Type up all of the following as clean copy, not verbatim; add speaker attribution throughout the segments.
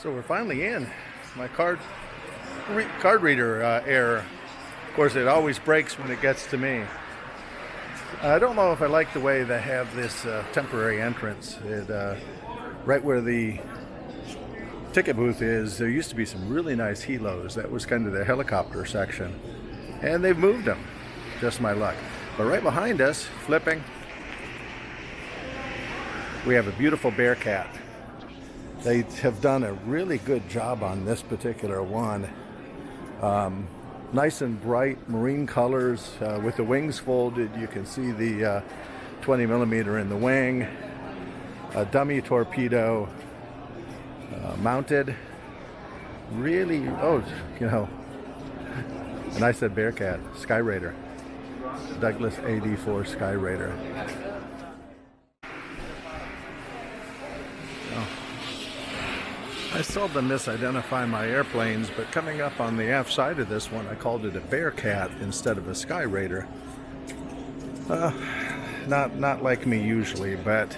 Speaker 1: So we're finally in. My card reader error. Of course, it always breaks when it gets to me. I don't know if I like the way they have this temporary entrance. Right where the ticket booth is, there used to be some really nice helos. That was kind of the helicopter section. And they've moved them. Just my luck. But right behind us, flipping, we have a beautiful Bearcat. They have done a really good job on this particular one. Nice and bright marine colors with the wings folded. You can see the 20 millimeter in the wing. A dummy torpedo mounted. Really, and I said Bearcat, Sky Raider. Douglas AD4 Sky Raider. I seldom misidentify my airplanes, but coming up on the aft side of this one, I called it a Bearcat instead of a Sky Raider. Not like me usually, but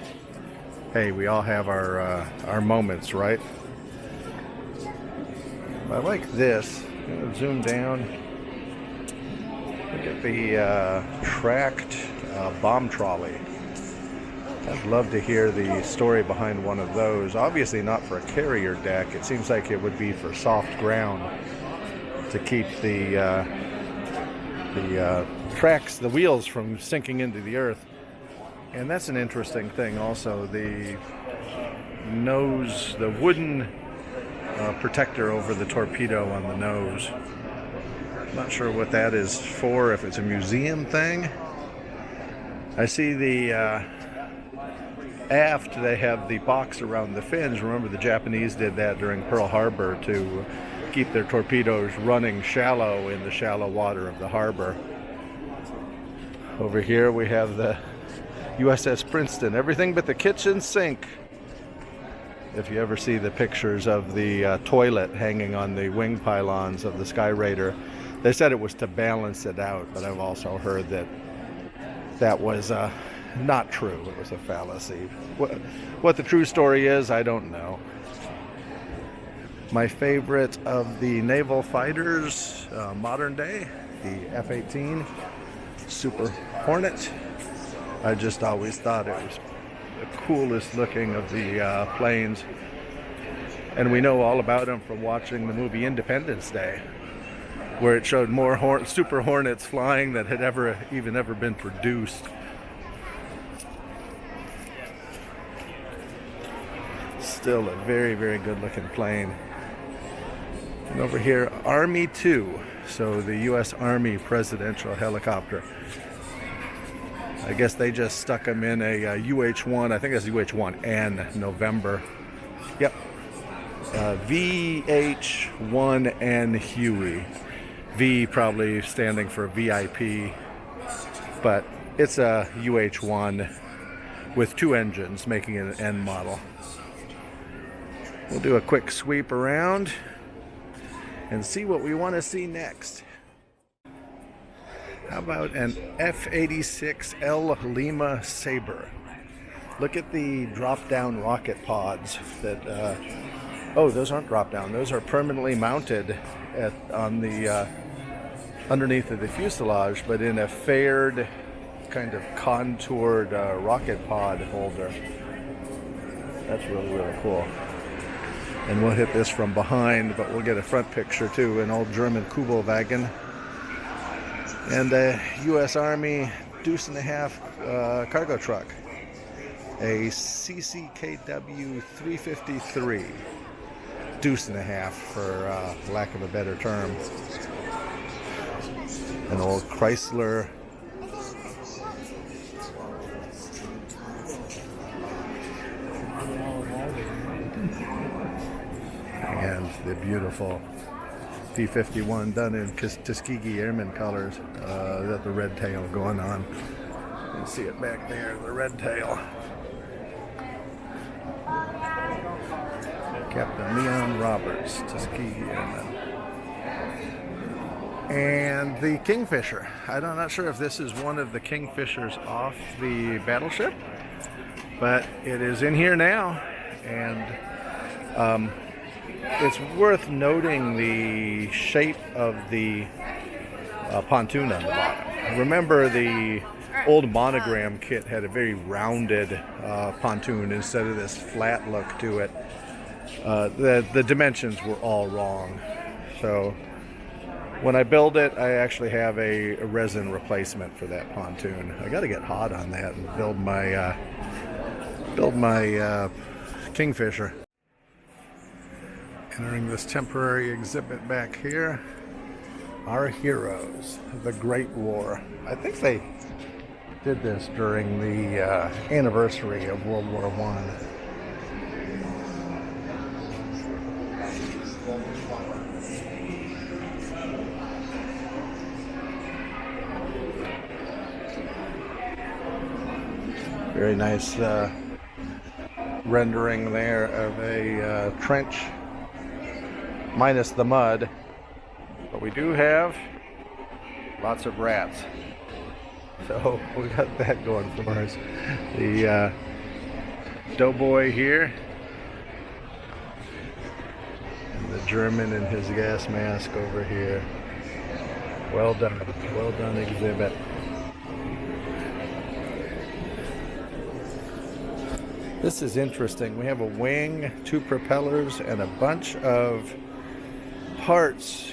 Speaker 1: hey, we all have our moments, right? I like this. I'm gonna zoom down. Look at the tracked bomb trolley. I'd love to hear the story behind one of those. Obviously not for a carrier deck. It seems like it would be for soft ground to keep the tracks, the wheels from sinking into the earth. And that's an interesting thing also. The nose, the wooden protector over the torpedo on the nose. Not sure what that is for, if it's a museum thing. I see the aft, they have the box around the fins. Remember, the Japanese did that during Pearl Harbor to keep their torpedoes running shallow in the shallow water of the harbor. Over here we have the Uss Princeton, everything but the kitchen sink. If you ever see the pictures of the toilet hanging on the wing pylons of the Sky Raider, they said it was to balance it out, but I've also heard that that was not true. It was a fallacy. What the true story is, I don't know. My favorite of the Naval Fighters, modern day, the F-18 Super Hornet. I just always thought it was the coolest looking of the planes. And we know all about them from watching the movie Independence Day, where it showed more Super Hornets flying that had ever been produced. Still a very, very good looking plane. And over here, Army 2, so the U.S. Army presidential helicopter. I guess they just stuck them in a UH-1, I think that's UH-1N, November. Yep. VH-1N Huey. V probably standing for VIP, but it's a UH-1 with two engines, making it an N model. We'll do a quick sweep around and see what we want to see next. How about an F-86L Lima Saber? Look at the drop-down rocket pods that, those aren't drop-down. Those are permanently mounted on the underneath of the fuselage, but in a faired, kind of contoured rocket pod holder. That's really, really cool. And we'll hit this from behind, but we'll get a front picture too, an old German Kugelwagen. And a U.S. Army deuce and a half cargo truck. A CCKW 353. Deuce and a half, for lack of a better term. An old Chrysler. And the beautiful P-51 done in Tuskegee Airmen colors. Got the red tail going on. You can see it back there, the red tail. Captain Leon Roberts, Tuskegee Airmen. And the Kingfisher. I'm not sure if this is one of the Kingfishers off the battleship, but it is in here now. And it's worth noting the shape of the pontoon on the bottom. Remember, the old monogram kit had a very rounded pontoon instead of this flat look to it. The dimensions were all wrong. So when I build it, I actually have a resin replacement for that pontoon. I got to get hot on that and build my Kingfisher. Entering this temporary exhibit back here, our heroes, the Great War. I think they did this during the anniversary of World War I. Very nice rendering there of a trench, minus the mud, but we do have lots of rats, so we got that going for us. The doughboy here, and the German in his gas mask over here. Well done exhibit. This is interesting. We have a wing, 2 propellers, and a bunch of parts,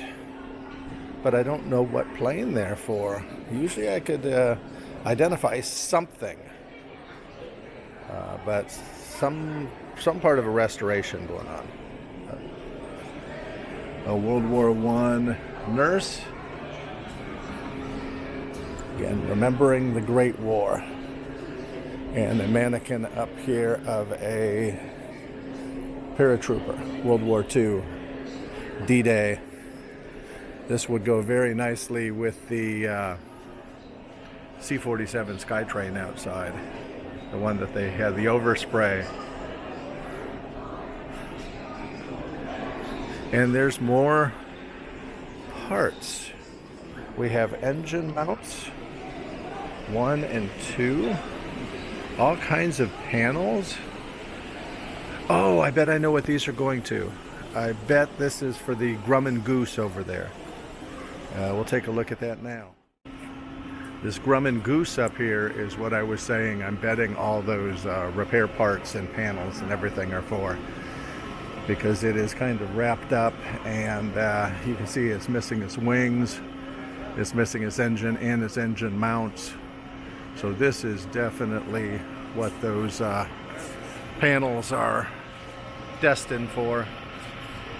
Speaker 1: but I don't know what plane they're for. Usually I could identify something, but some part of a restoration going on. A World War I nurse. Again, remembering the Great War. And a mannequin up here of a paratrooper, World War II, D-Day. This would go very nicely with the C-47 Skytrain outside, the one that they had the overspray. And there's more parts. We have engine mounts, 1 and 2. All kinds of panels. Oh, I bet I know what these are going to. I bet this is for the Grumman Goose over there. We'll take a look at that now. This Grumman Goose up here is what I was saying. I'm betting all those repair parts and panels and everything are for, because it is kind of wrapped up, and you can see it's missing its wings, it's missing its engine and its engine mounts. So this is definitely what those panels are destined for.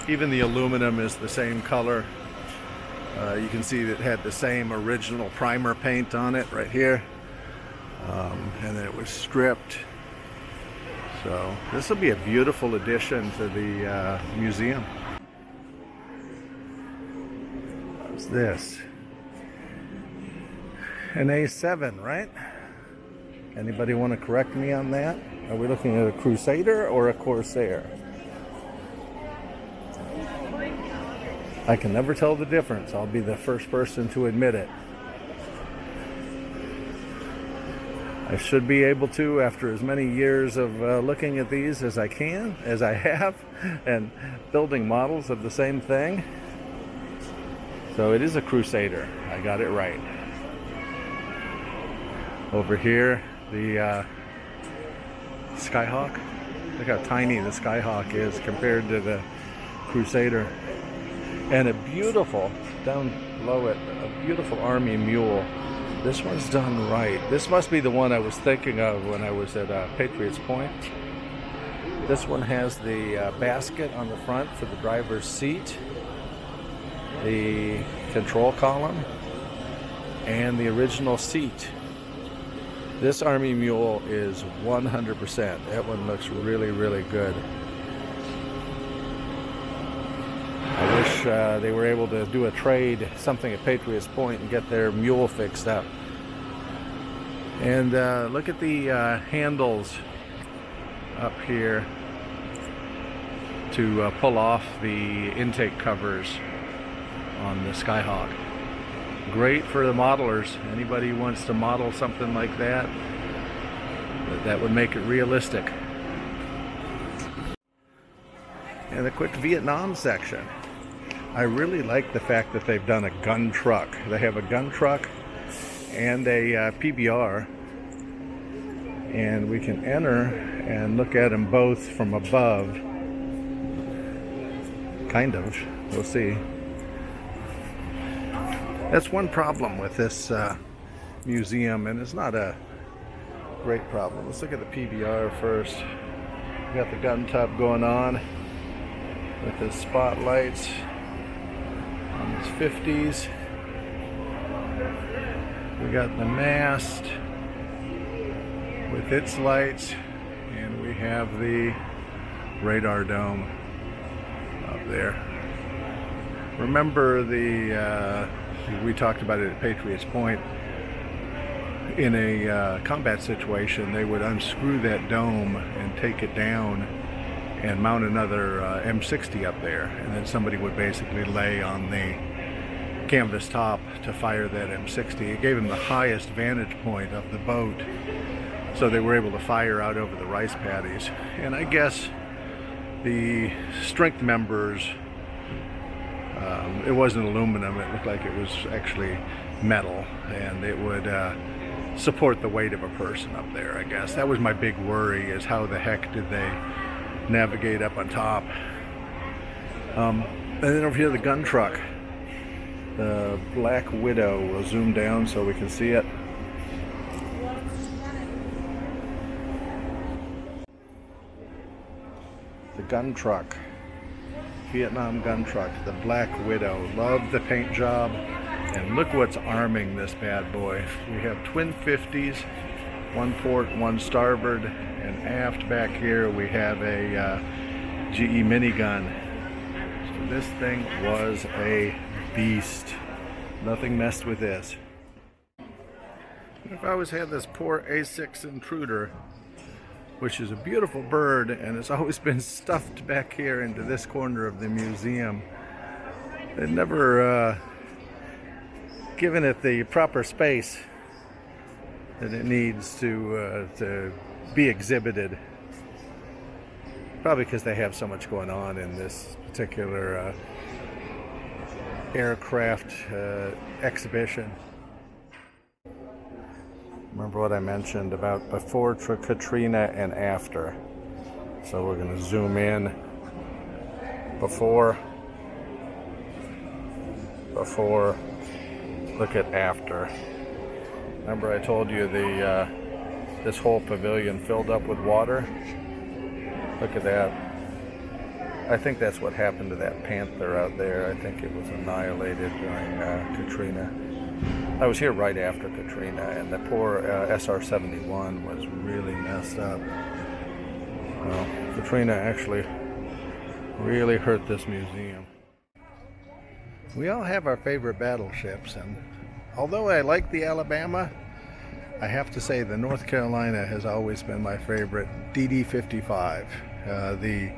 Speaker 1: Even the aluminum is the same color. You can see that it had the same original primer paint on it right here, and then it was stripped. So this will be a beautiful addition to the museum. What's this? An A7, right? Anybody want to correct me on that? Are we looking at a Crusader or a Corsair? I can never tell the difference. I'll be the first person to admit it. I should be able to, after as many years of looking at these as I have, and building models of the same thing. So it is a Crusader. I got it right. Over here, the Skyhawk. Look how tiny the Skyhawk is compared to the Crusader. And a beautiful, down below it, a beautiful Army mule. This one's done right. This must be the one I was thinking of when I was at Patriots Point. This one has the basket on the front for the driver's seat, the control column, and the original seat. This Army mule is 100%. That one looks really, really good. I wish they were able to do a trade, something at Patriots Point, and get their mule fixed up. And look at the handles up here to pull off the intake covers on the Skyhawk. Great for the modelers. Anybody who wants to model something like that, that would make it realistic. and a quick Vietnam section. I really like the fact that they've done a gun truck. They have a gun truck and a PBR, and we can enter and look at them both from above. Kind of. We'll see. That's one problem with this museum, and it's not a great problem. Let's look at the PBR first. We got the gun tub going on with the spotlights on its 50s. We got the mast with its lights, and we have the radar dome up there. Remember we talked about it at Patriots Point. In a combat situation, they would unscrew that dome and take it down and mount another M60 up there, and then somebody would basically lay on the canvas top to fire that M60. It gave them the highest vantage point of the boat, so they were able to fire out over the rice paddies. And I guess the strength members, it wasn't aluminum, it looked like it was actually metal, and it would support the weight of a person up there, I guess. That was my big worry, is how the heck did they navigate up on top. And then over here, the gun truck. The Black Widow. We'll zoom down so we can see it. The gun truck. Vietnam gun truck. The Black Widow. Love the paint job. And look what's arming this bad boy. We have twin 50s, one port, one starboard, and aft back here we have a GE minigun. So this thing was a beast. Nothing messed with this. I've always had this poor A6 Intruder, which is a beautiful bird, and it's always been stuffed back here into this corner of the museum. It never given it the proper space that it needs to be exhibited. Probably because they have so much going on in this particular aircraft exhibition. Remember what I mentioned about before Katrina and after. So we're going to zoom in. Before, look at after. Remember I told you this whole pavilion filled up with water? Look at that. I think that's what happened to that panther out there. I think it was annihilated during Katrina. I was here right after Katrina, and the poor SR-71 was really messed up. Well, Katrina actually really hurt this museum. We all have our favorite battleships, and although I like the Alabama, I have to say the North Carolina has always been my favorite. DD-55. The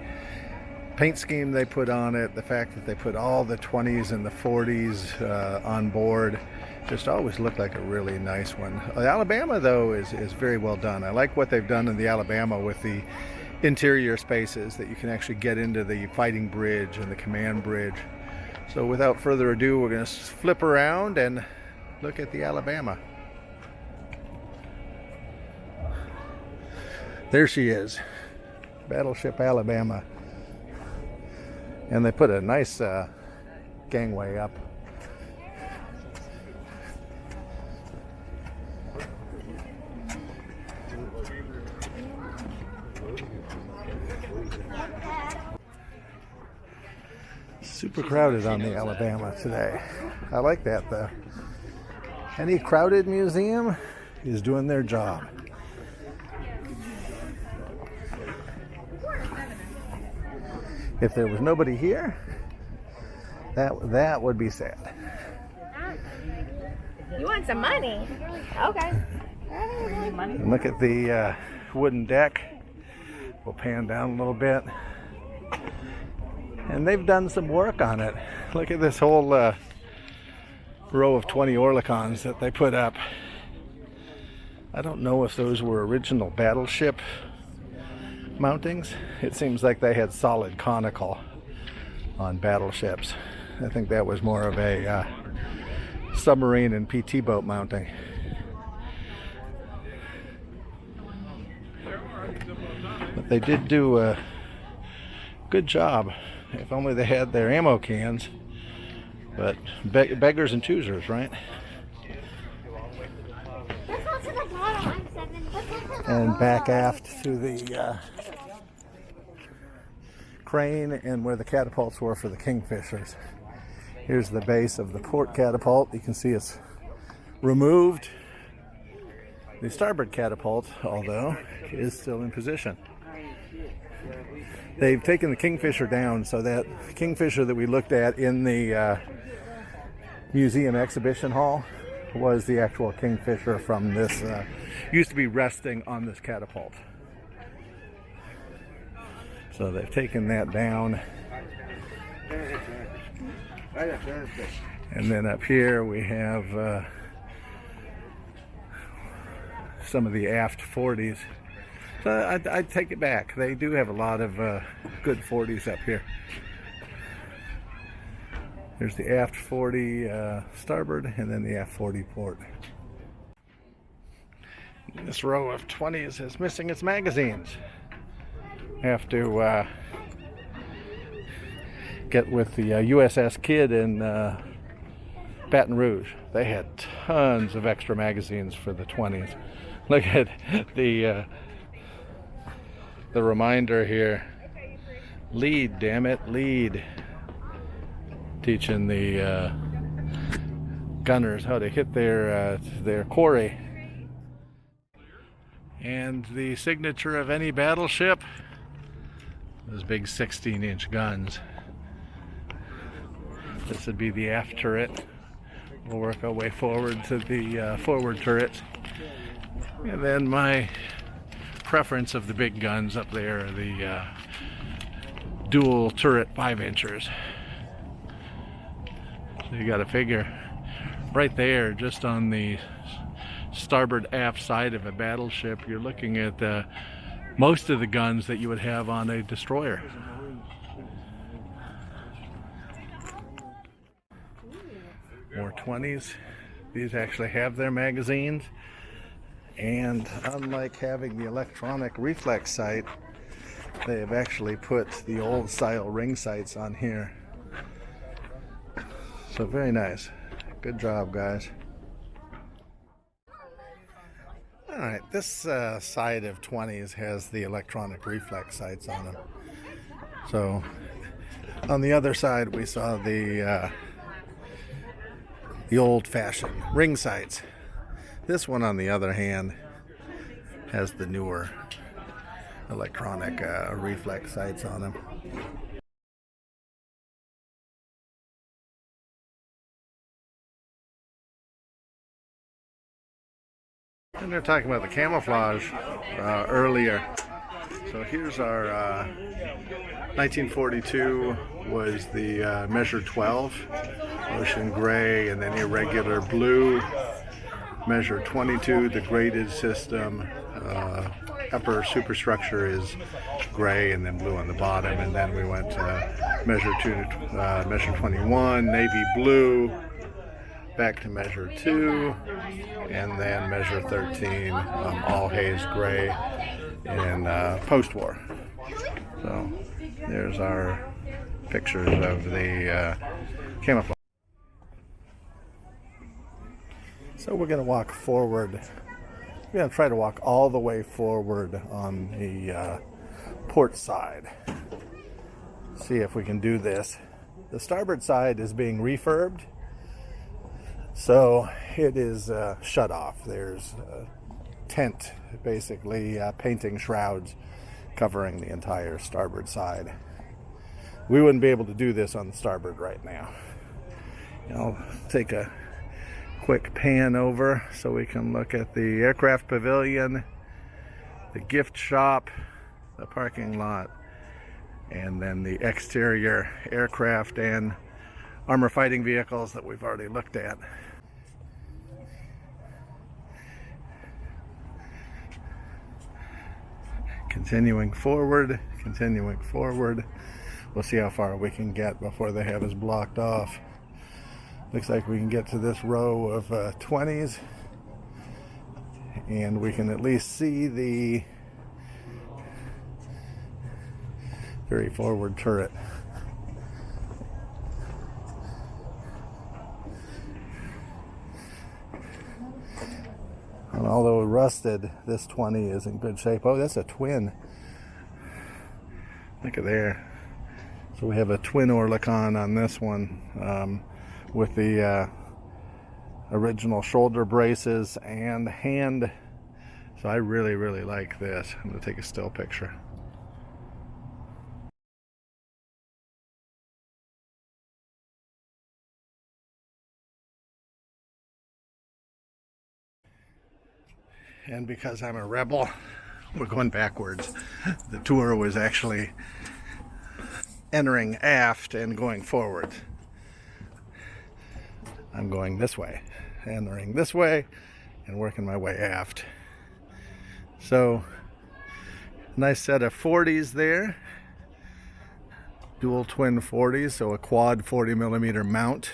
Speaker 1: paint scheme they put on it, the fact that they put all the 20s and the 40s on board, just always looked like a really nice one. The Alabama, though, is very well done. I like what they've done in the Alabama with the interior spaces, that you can actually get into the fighting bridge and the command bridge. So without further ado, we're going to flip around and look at the Alabama. There she is, Battleship Alabama. And they put a nice gangway up. Super crowded on the Alabama today. I like that though. Any crowded museum is doing their job. If there was nobody here, that would be sad.
Speaker 2: You want some money? Okay.
Speaker 1: And look at the wooden deck. We'll pan down a little bit. And they've done some work on it. Look at this whole row of 20 Oerlikons that they put up. I don't know if those were original battleship mountings. It seems like they had solid conical on battleships. I think that was more of a submarine and PT boat mounting. But they did do a good job. If only they had their ammo cans. But beggars and choosers, right? And back aft to the crane and where the catapults were for the Kingfishers. Here's the base of the port catapult. You can see it's removed. The starboard catapult, although, is still in position. They've taken the Kingfisher down, so that Kingfisher that we looked at in the museum exhibition hall was the actual Kingfisher from this, used to be resting on this catapult. So they've taken that down. And then up here we have some of the aft 40s. So I'd take it back. They do have a lot of good 40s up here. There's the aft 40 starboard and then the aft 40 port. This row of 20s is missing its magazines. Have to get with the USS Kidd in Baton Rouge. They had tons of extra magazines for the 20s. Look at the reminder here. Lead, damn it, lead. Teaching the gunners how to hit their quarry. And the signature of any battleship, those big 16-inch guns. This would be the aft turret. We'll work our way forward to the forward turrets. And then my preference of the big guns up there are the dual turret 5-inchers. So you got to figure right there, just on the starboard aft side of a battleship, you're looking at most of the guns that you would have on a destroyer. More 20s. These actually have their magazines, and unlike having the electronic reflex sight, they have actually put the old style ring sights on here. So very nice. Good job, guys. Alright, this side of 20s has the electronic reflex sights on them. So on the other side we saw the old-fashioned ring sights. This one, on the other hand, has the newer electronic reflex sights on them. And they're talking about the camouflage earlier. So here's our 1942 was the measure 12, ocean gray, and then irregular blue. Measure 22, the graded system, upper superstructure is gray and then blue on the bottom. And then we went to measure 21, navy blue, back to measure 2, and then measure 13, all haze gray in post-war. So there's our pictures of the camouflage. So we're going to walk forward. We're going to try to walk all the way forward on the port side. See if we can do this. The starboard side is being refurbed, so it is shut off. There's a tent, basically painting shrouds covering the entire starboard side. We wouldn't be able to do this on the starboard right now. I'll take a quick pan over so we can look at the aircraft pavilion, the gift shop, the parking lot, and then the exterior aircraft and armor fighting vehicles that we've already looked at. Continuing forward, continuing forward. We'll see how far we can get before they have us blocked off. Looks like we can get to this row of 20s, and we can at least see the very forward turret. And although rusted, this 20 is in good shape. Oh, that's a twin. Look at there. So we have a twin Oerlikon on this one, with the original shoulder braces and hand. So I really, really like this. I'm going to take a still picture. And because I'm a rebel, we're going backwards. The tour was actually entering aft and going forward. I'm going this way, entering this way and working my way aft. So, nice set of 40s there. Dual twin 40s, so a quad 40mm mount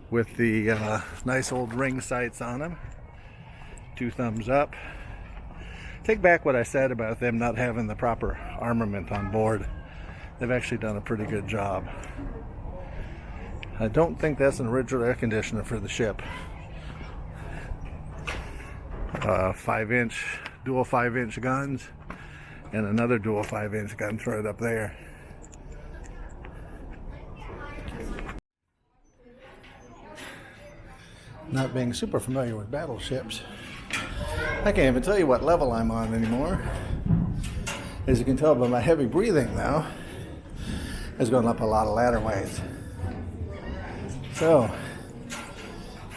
Speaker 1: with the nice old ring sights on them. 2 thumbs up. Take back what I said about them not having the proper armament on board. They've actually done a pretty good job. I don't think that's an original air conditioner for the ship. 5-inch, dual 5-inch guns, and another dual 5-inch gun thread up there. Not being super familiar with battleships, I can't even tell you what level I'm on anymore. As you can tell by my heavy breathing now, it's going up a lot of ladderways. So,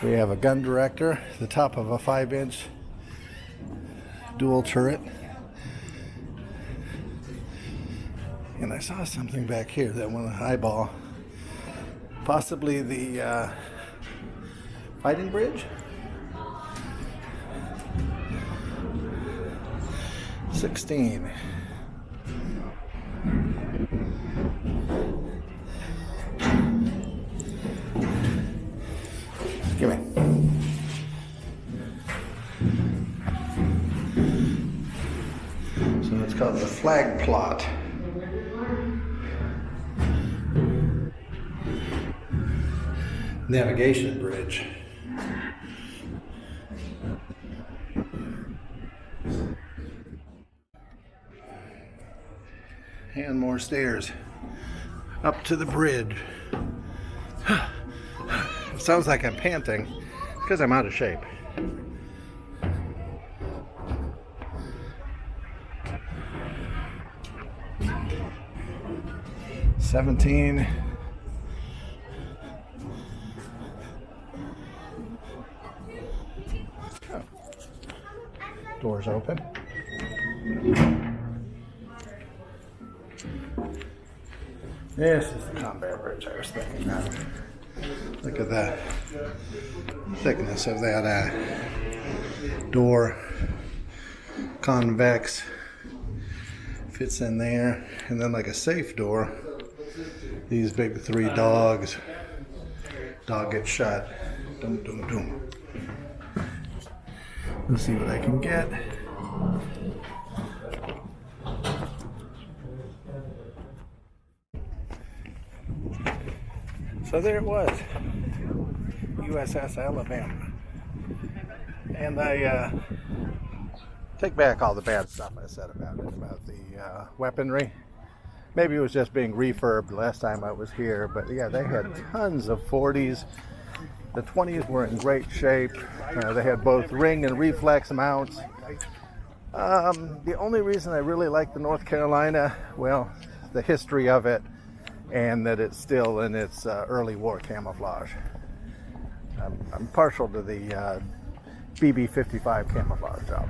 Speaker 1: we have a gun director, the top of a 5-inch dual turret. And I saw something back here that I want to eyeball. Possibly the fighting bridge? 16. Give me. So it's called the flag plot. Navigation bridge. And more stairs up to the bridge. It sounds like I'm panting because I'm out of shape. $17. Oh. Doors open. This is the combat bridge I was thinking of. Look at the thickness of that door. Convex. Fits in there. And then like a safe door, these big 3 dogs. Dog gets shut. Dum, dum, dum. Let's see what I can get. So there it was, USS Alabama. And I take back all the bad stuff I said about it, about the weaponry. Maybe it was just being refurbed last time I was here, but yeah, they had tons of 40s. The 20s were in great shape. They had both ring and reflex mounts. The only reason I really like the North Carolina, well, the history of it, and that it's still in its early war camouflage. I'm partial to the BB-55 camouflage job.